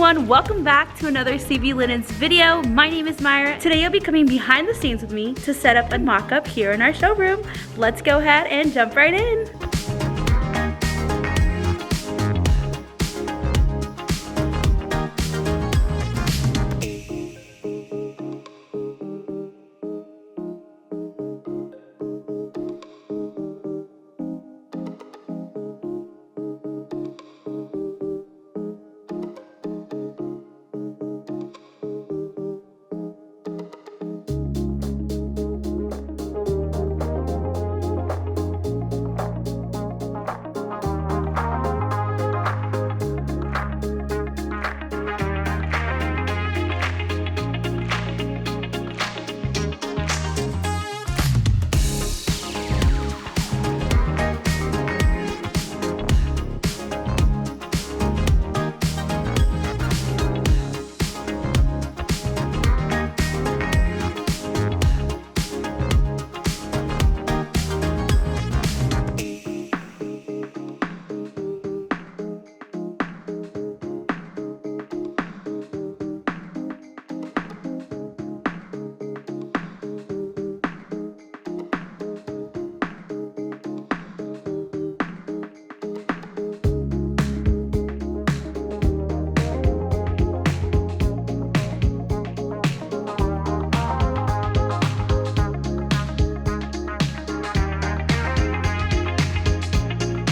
everyone, welcome back to another CB Linens video. My name is Myra. Today you'll be coming behind the scenes with me to set up a mock-up here in our showroom. Let's go ahead and jump right in.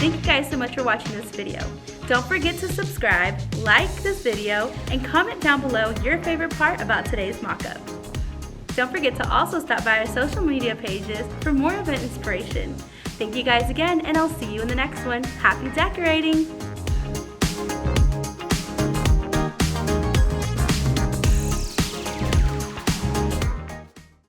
Thank you guys so much for watching this video. Don't forget to subscribe, like this video, and comment down below your favorite part about today's mock-up. Don't forget to also stop by our social media pages for more event inspiration. Thank you guys again, and I'll see you in the next one. Happy decorating!